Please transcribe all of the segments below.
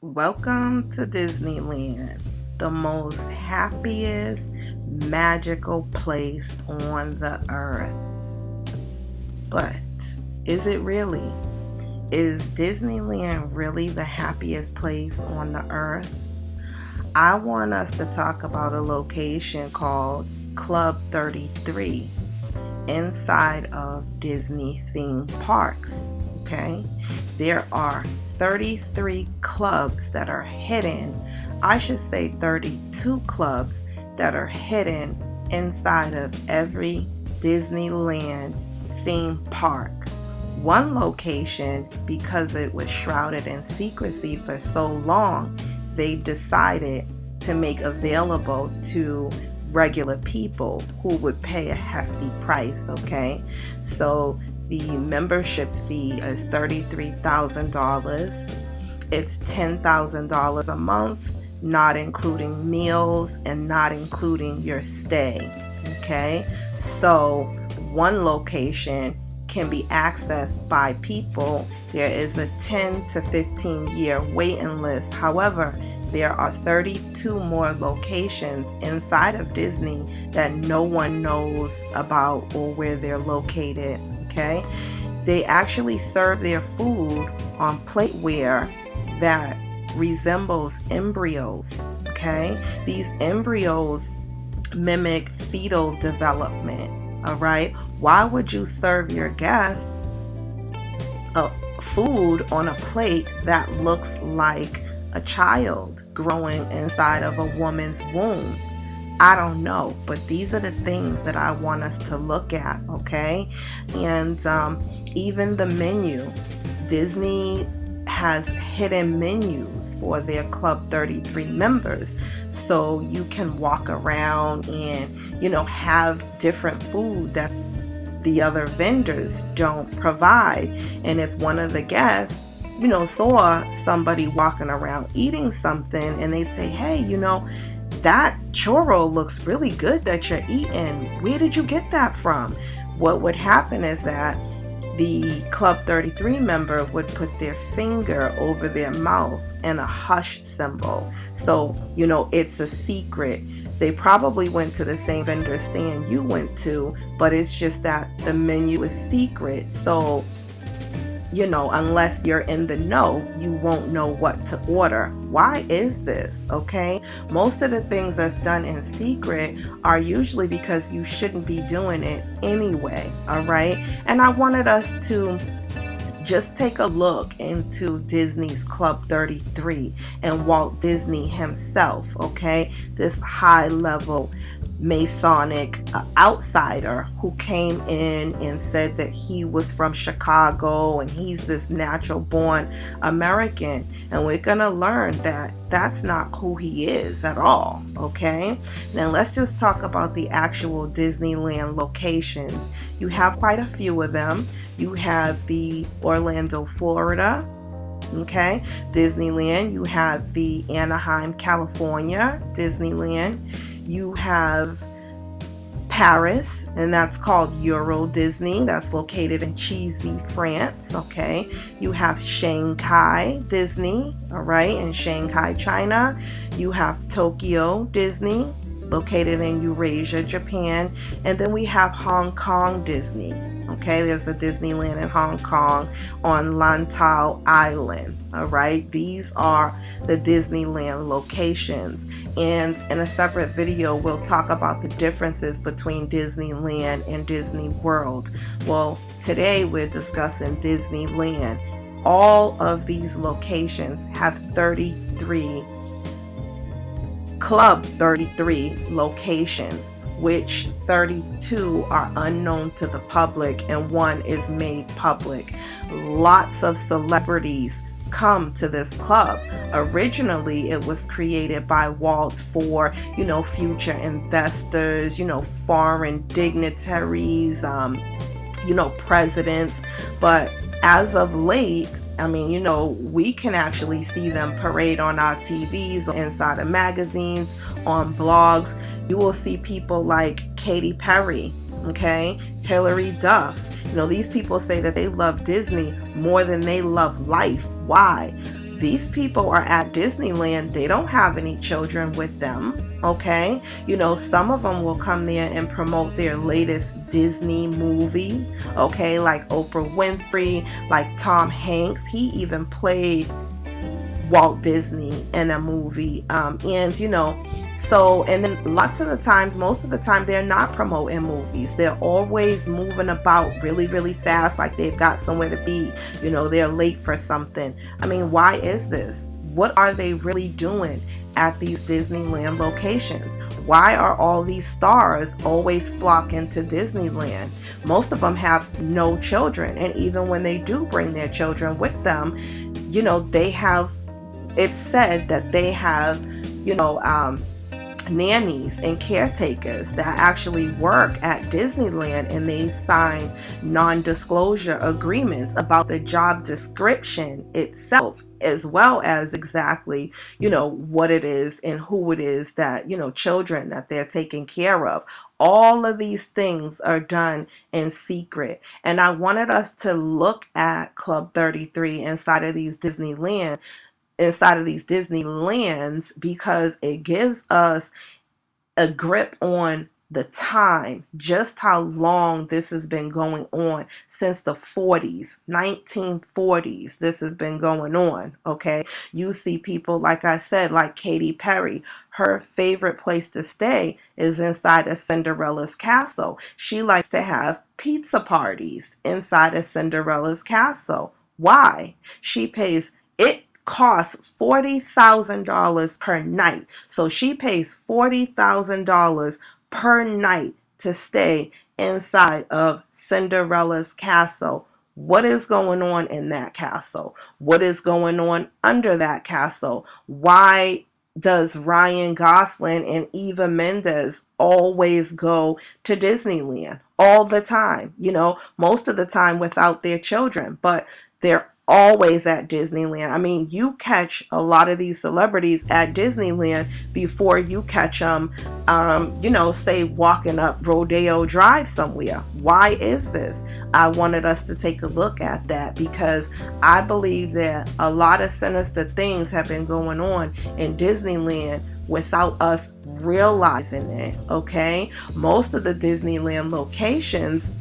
Welcome to Disneyland, the most happiest, magical place on the earth. But is it really? Is Disneyland really the happiest place on the earth? I want us to talk about a location called Club 33 inside of Disney theme parks. Okay, there are 33 clubs that are hidden. I should say 32 clubs that are hidden inside of every Disneyland theme park. One location, because it was shrouded in secrecy for so long, they decided to make available to regular people who would pay a hefty price. Okay, so the membership fee is $33,000. It's $10,000 a month, not including meals and not including your stay. Okay, so one location can be accessed by people. There is a 10 to 15 year waiting list. However, there are 32 more locations inside of Disney that no one knows about or where they're located. Okay, they actually serve their food on plateware that resembles embryos. Okay, these embryos mimic fetal development. All right, why would you serve your guests a food on a plate that looks like a child growing inside of a woman's womb? I don't know, but these are the things that I want us to look at, okay? And even the menu, Disney has hidden menus for their Club 33 members, so you can walk around and have different food that the other vendors don't provide. And if one of the guests saw somebody walking around eating something, and they'd say, hey, that churro looks really good that you're eating. Where did you get that from? What would happen is that the Club 33 member would put their finger over their mouth and a hush symbol. So, it's a secret. They probably went to the same vendor stand you went to, but it's just that the menu is secret. So, unless you're in the know, you won't know what to order. Why is this? Okay, most of the things that's done in secret are usually because you shouldn't be doing it anyway. All right, and I wanted us to just take a look into Disney's Club 33 and Walt Disney himself. Okay, this high level Masonic outsider who came in and said that he was from Chicago and he's this natural born American, and we're gonna learn that that's not who he is at all. Okay, now let's just talk about the actual Disneyland locations. You have quite a few of them. You have the Orlando, Florida, okay, Disneyland. You have the Anaheim, California, Disneyland. You have Paris, and that's called Euro Disney. That's located in Cheesy, France. Okay, you have Shanghai Disney, all right, in Shanghai, China. You have Tokyo Disney, located in Eurasia, Japan. And then we have Hong Kong Disney. Okay, there's a Disneyland in Hong Kong on Lantau Island. All right, these are the Disneyland locations. And in a separate video, we'll talk about the differences between Disneyland and Disney World. Well, today we're discussing Disneyland. All of these locations have 33 Club 33 locations, which 32 are unknown to the public and one is made public. Lots of celebrities come to this club. Originally, it was created by Walt for, future investors, foreign dignitaries, presidents. But as of late, we can actually see them parade on our TVs, inside of magazines, on blogs. You will see people like Katy Perry, okay, Hilary Duff. These people say that they love Disney more than they love life. Why? These people are at Disneyland. They don't have any children with them, okay? You know, some of them will come there and promote their latest Disney movie, okay? Like Oprah Winfrey, like Tom Hanks. He even played Walt Disney in a movie. And you know, so, and then lots of the times, most of the time, they're not promoting movies. They're always moving about really, really fast, like they've got somewhere to be. You know, they're late for something. I mean, why is this? What are they really doing at these Disneyland locations? Why are all these stars always flocking to Disneyland? Most of them have no children, and even when they do bring their children with them, you know, they have, it's said that they have, you know, nannies and caretakers that actually work at Disneyland, and they sign non-disclosure agreements about the job description itself, as well as exactly, you know, what it is and who it is that, you know, children that they're taking care of. All of these things are done in secret. And I wanted us to look at Club 33 inside of these Disneylands, because it gives us a grip on the time, just how long this has been going on, since the 40s, 1940s. This has been going on, okay? You see people, like I said, like Katy Perry, her favorite place to stay is inside of Cinderella's castle. She likes to have pizza parties inside of Cinderella's castle. Why? She pays, it costs $40,000 per night. So she pays $40,000 per night to stay inside of Cinderella's castle. What is going on in that castle? What is going on under that castle? Why does Ryan Gosling and Eva Mendes always go to Disneyland all the time? You know, most of the time without their children, but they're always at Disneyland. I mean, you catch a lot of these celebrities at Disneyland before you catch them, you know, say walking up Rodeo Drive somewhere. Why is this? I wanted us to take a look at that, because I believe that a lot of sinister things have been going on in Disneyland without us realizing it, okay? Most of the Disneyland locations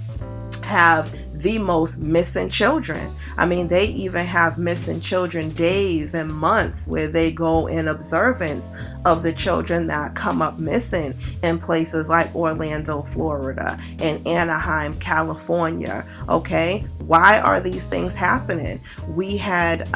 have the most missing children. I mean, they even have missing children days and months where they go in observance of the children that come up missing in places like Orlando, Florida, and Anaheim, California. Okay, why are these things happening? We had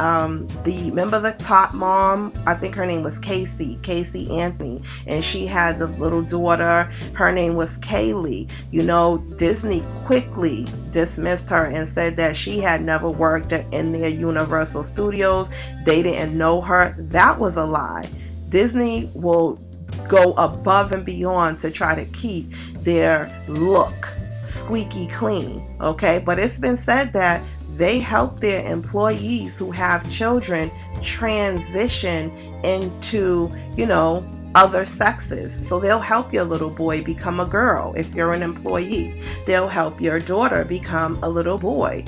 remember the top mom, I think her name was Casey Anthony, and she had the little daughter, her name was Kaylee. You know, Disney quickly dismissed her and said that she had never worked in their Universal Studios. They didn't know her. That was a lie. Disney will go above and beyond to try to keep their look squeaky clean, okay? But it's been said that they help their employees who have children transition into, you know, other sexes. So they'll help your little boy become a girl if you're an employee. They'll help your daughter become a little boy.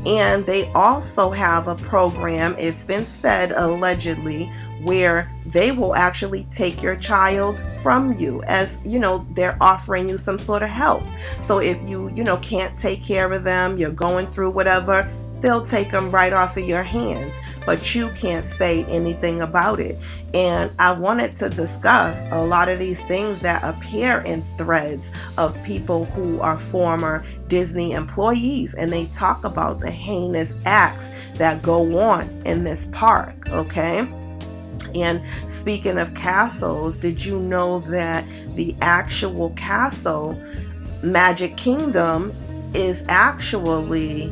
And they also have a program, it's been said allegedly, where they will actually take your child from you, as you know, they're offering you some sort of help. So if you know, can't take care of them, you're going through whatever, they'll take them right off of your hands, but you can't say anything about it. And I wanted to discuss a lot of these things that appear in threads of people who are former Disney employees, and they talk about the heinous acts that go on in this park, okay? And speaking of castles, did you know that the actual castle, Magic Kingdom, is actually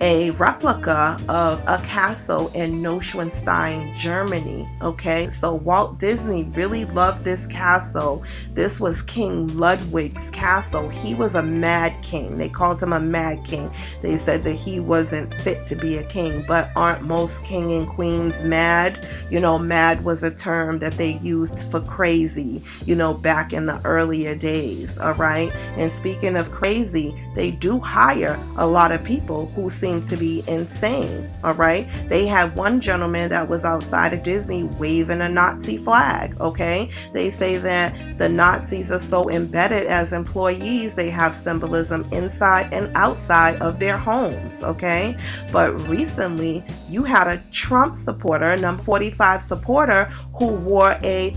a replica of a castle in Neuschwanstein, Germany, okay? So Walt Disney really loved this castle. This was King Ludwig's castle. He was a mad king. They called him a mad king. They said that he wasn't fit to be a king, but aren't most king and queens mad? You know, mad was a term that they used for crazy, you know, back in the earlier days, all right? And speaking of crazy, they do hire a lot of people who seem seem to be insane. All right. They had one gentleman that was outside of Disney waving a Nazi flag. Okay. They say that the Nazis are so embedded as employees, they have symbolism inside and outside of their homes. Okay. But recently, you had a Trump supporter, number 45 supporter, who wore a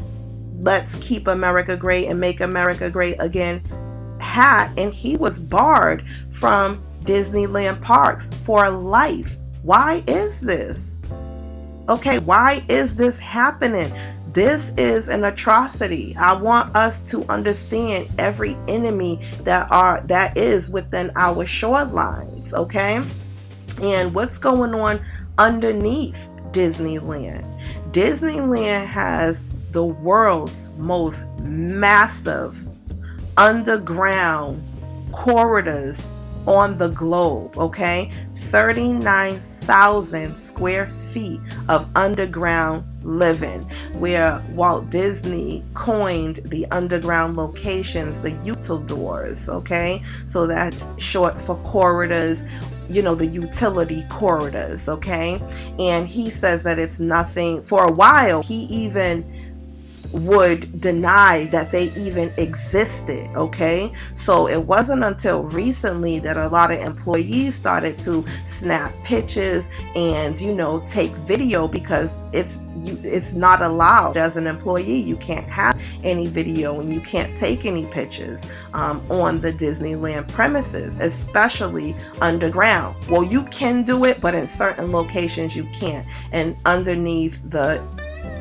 "Let's Keep America Great and Make America Great Again" hat, and he was barred from Disneyland parks for life. Why is this? Okay, why is this happening? This is an atrocity. I want us to understand every enemy that is within our shorelines, okay? And what's going on underneath Disneyland? Disneyland has the world's most massive underground corridors on the globe, okay? 39,000 square feet of underground living, where Walt Disney coined the underground locations the utilidors, okay? So that's short for corridors, you know, the utility corridors, okay? And he says that it's nothing. For a while, he even would deny that they even existed, okay? So it wasn't until recently that a lot of employees started to snap pictures and, you know, take video, because it's not allowed as an employee. You can't have any video and you can't take any pictures on the Disneyland premises, especially underground. Well, you can do it, but in certain locations you can't. And underneath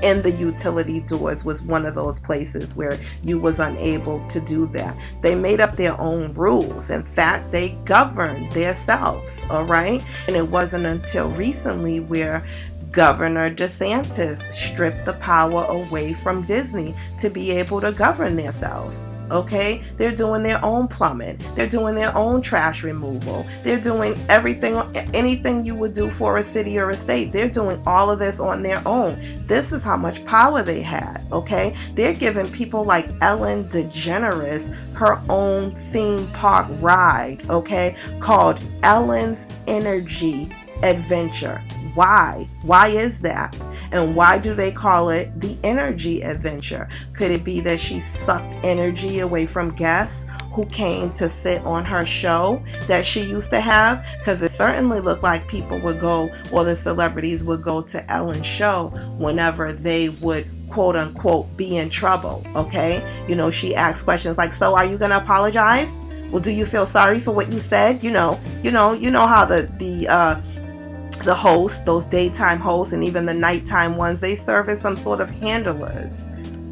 in the utility doors was one of those places where you was unable to do that. They made up their own rules. In fact, they governed themselves, all right? And it wasn't until recently where Governor DeSantis stripped the power away from Disney to be able to govern themselves. Okay, they're doing their own plumbing, they're doing their own trash removal, they're doing anything you would do for a city or a state. They're doing all of this on their own. This is how much power they had. Okay, they're giving people like Ellen DeGeneres her own theme park ride, okay, called Ellen's Energy Adventure. Why is that? And why do they call it the Energy Adventure? Could it be that she sucked energy away from guests who came to sit on her show that she used to have? Because it certainly looked like people would go, or the celebrities would go to Ellen's show whenever they would, quote unquote, be in trouble. Okay, you know, she asked questions like, "So are you gonna apologize? Well, do you feel sorry for what you said?" You know how the hosts, those daytime hosts and even the nighttime ones, they serve as some sort of handlers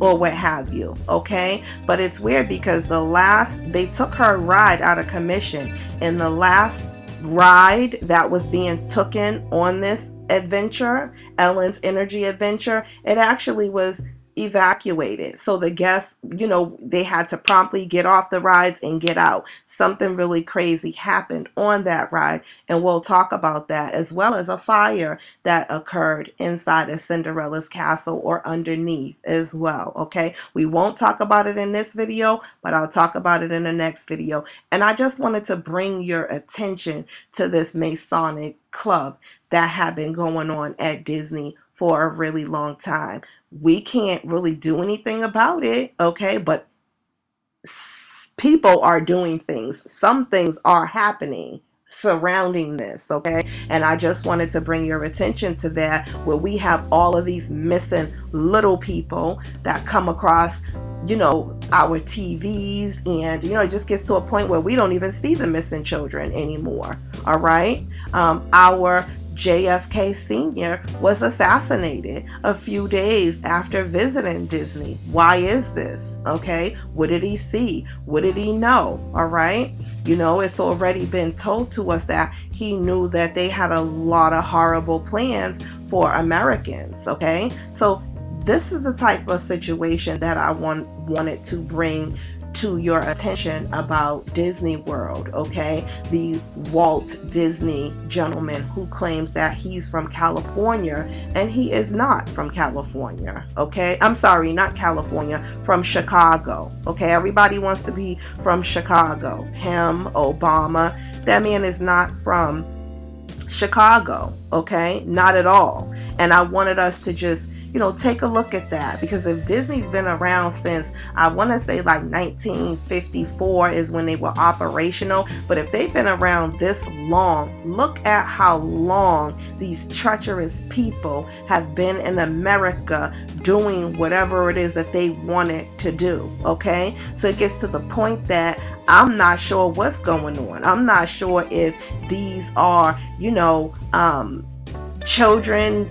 or what have you, okay? But it's weird because they took her ride out of commission, and the last ride that was being taken on this adventure, Ellen's Energy Adventure, it actually was evacuated. So the guests, you know, they had to promptly get off the rides and get out. Something really crazy happened on that ride, and we'll talk about that, as well as a fire that occurred inside of Cinderella's castle, or underneath as well. Okay, we won't talk about it in this video, but I'll talk about it in the next video. And I just wanted to bring your attention to this Masonic club that had been going on at Disney for a really long time. We can't really do anything about it, okay? But people are doing things. Some things are happening surrounding this, okay? And I just wanted to bring your attention to that, where we have all of these missing little people that come across, you know, our TVs, and, you know, it just gets to a point where we don't even see the missing children anymore, all right? Our JFK Sr. was assassinated a few days after visiting Disney. Why is this? Okay, what did he see? What did he know? All right, you know, it's already been told to us that he knew that they had a lot of horrible plans for Americans. Okay, so this is the type of situation that I wanted to bring to your attention about Disney World, okay? The Walt Disney gentleman who claims that he's from California, and he is not from California, okay? I'm sorry, not California, from Chicago, okay? Everybody wants to be from Chicago. Him, Obama, that man is not from Chicago, okay? Not at all. And I wanted us to just, take a look at that, because if Disney's been around since, I want to say like 1954 is when they were operational, but if they've been around this long, look at how long these treacherous people have been in America doing whatever it is that they wanted to do, okay? So it gets to the point that I'm not sure what's going on. I'm not sure if these are, children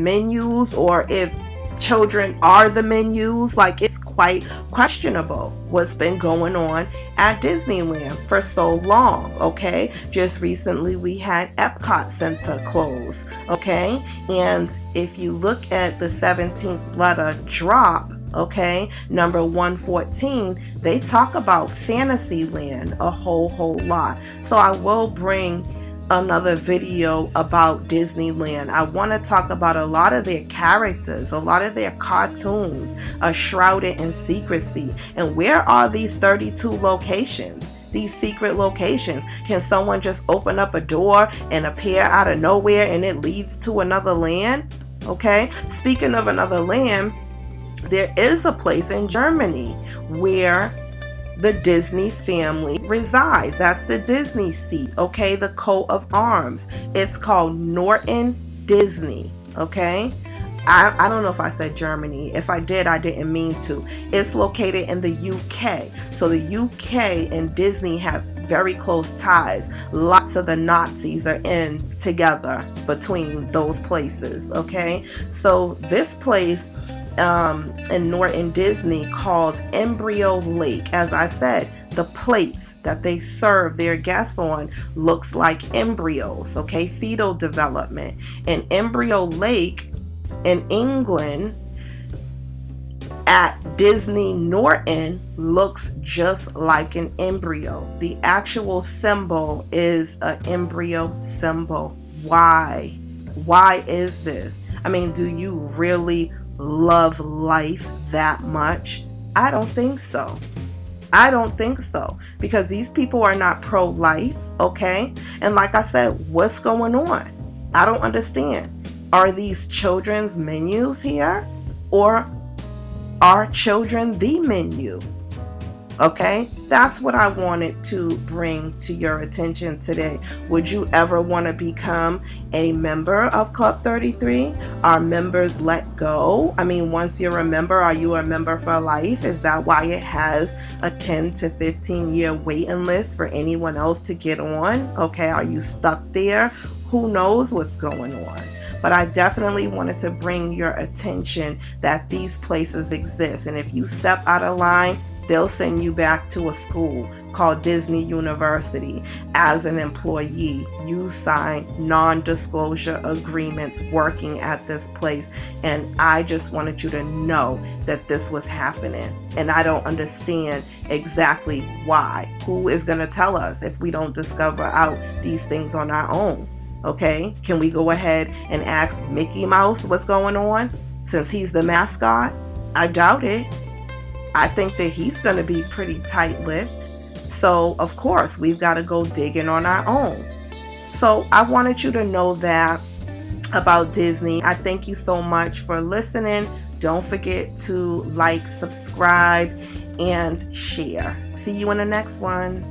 menus, or if children are the menus. Like, it's quite questionable what's been going on at Disneyland for so long, okay? Just recently we had Epcot Center close, okay? And if you look at the 17th letter drop, okay, number 114, they talk about Fantasyland a whole lot. So I will bring another video about Disneyland. I want to talk about a lot of their characters, a lot of their cartoons are shrouded in secrecy. And where are these 32 locations? These secret locations? Can someone just open up a door and appear out of nowhere and it leads to another land? Okay, speaking of another land, there is a place in Germany where the Disney family resides. That's the Disney seat, okay? The coat of arms. It's called Norton Disney, okay? I don't know if I said Germany. If I did, I didn't mean to. It's located in the UK. So the UK and Disney have very close ties. Lots of the Nazis are in together between those places, okay? So this place in Norton Disney called Embryo Lake. As I said, the plates that they serve their guests on looks like embryos, okay? Fetal development. And Embryo Lake in England at Disney Norton looks just like an embryo. The actual symbol is an embryo symbol. Why? Why is this? I mean, do you really love life that much? I don't think so. I don't think so, because these people are not pro-life, okay? And like I said, what's going on? I don't understand. Are these children's menus here, or are children the menu? Okay, that's what I wanted to bring to your attention today. Would you ever want to become a member of Club 33? Are members let go? I mean, once you're a member, are you a member for life? Is that why it has a 10 to 15 year waiting list for anyone else to get on? Okay, are you stuck there? Who knows what's going on? But I definitely wanted to bring your attention that these places exist. And if you step out of line, they'll send you back to a school called Disney University. As an employee, you sign non-disclosure agreements working at this place. And I just wanted you to know that this was happening. And I don't understand exactly why. Who is going to tell us if we don't discover out these things on our own? Okay, can we go ahead and ask Mickey Mouse what's going on since he's the mascot? I doubt it. I think that he's going to be pretty tight-lipped. So, of course, we've got to go digging on our own. So, I wanted you to know that about Disney. I thank you so much for listening. Don't forget to like, subscribe, and share. See you in the next one.